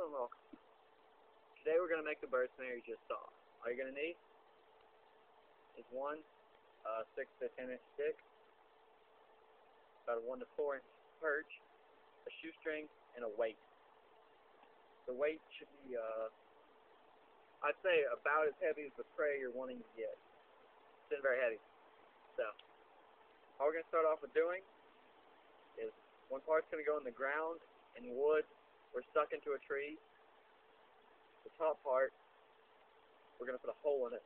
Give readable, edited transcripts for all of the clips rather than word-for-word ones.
and welcome. Today we're going to make the bird snare you just saw. All you're going to need is one 6 to 10 inch stick, about a 1 to 4 inch perch, a shoestring, and a weight. The weight should be, I'd say, about as heavy as the prey you're wanting to get. It's not very heavy. So, all we're going to start off with doing is one part's going to go in the ground in wood or stuck into a tree. The top part, we're going to put a hole in it.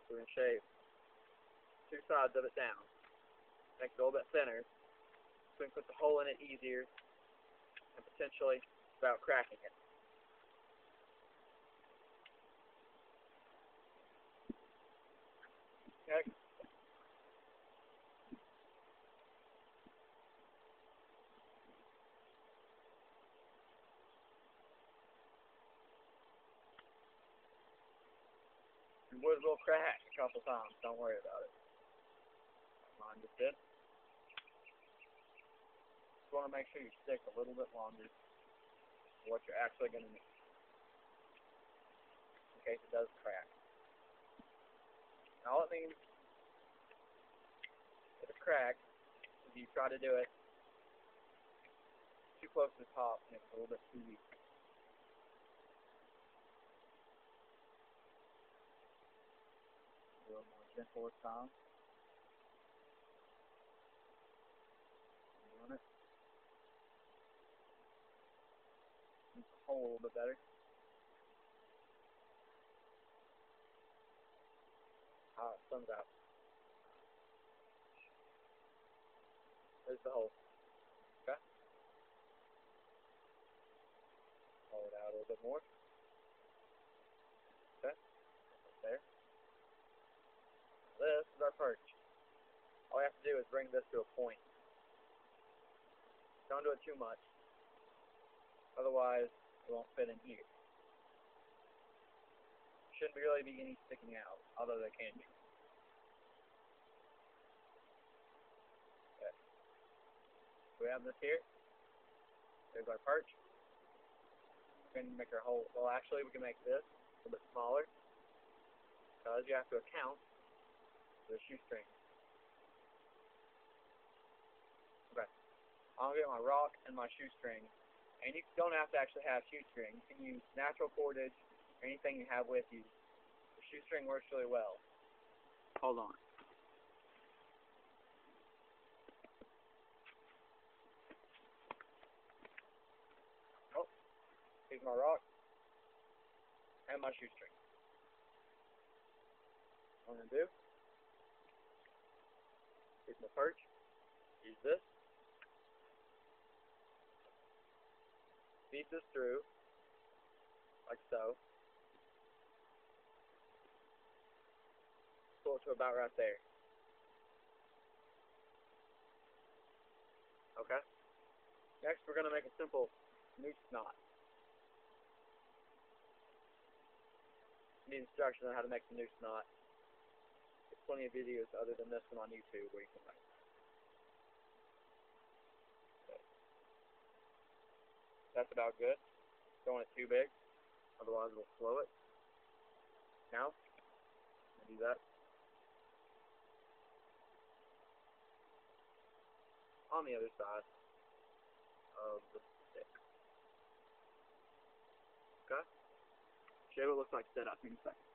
We're going to shave 2 sides of it down. Make it a little bit thinner, so we can put the hole in it easier and potentially without cracking it. Okay. Your wood will crack a couple times, don't worry about it. Mine just did. Just want to make sure you stick a little bit longer for what you're actually going to need, in case it does crack. Now all it means if it cracks is you try to do it too close to the top and it's a little bit too weak. A little more gentle this time. Doing it. Make the hole a little bit better. Sun's out. There's the hole. Okay. Pull it out a little bit more. Okay. There. This is our perch. All we have to do is bring this to a point. Don't do it too much. Otherwise, it won't fit in here. Shouldn't really be any sticking out, although they can be. Okay. So we have this here. There's our perch. We can make our hole. Well, actually, we can make this a little bit smaller because you have to account for the shoestring. Okay. I'm going to get my rock and my shoestring. And you don't have to actually have shoestring. You can use natural cordage or anything you have with you. The shoestring works really well. Hold on. Oh, here's my rock and my shoestring. What I'm going to do, here's my perch, use this, feed this through, like so. Pull it to about right there. Okay? Next, we're going to make a simple noose knot. You need instructions on how to make the noose knot. There's plenty of videos other than this one on YouTube where you can make it. Okay. That's about good. Don't want it too big, otherwise we'll slow it. Now, do that. On the other side of the stick. Okay? Show you what it looks like set up in a second.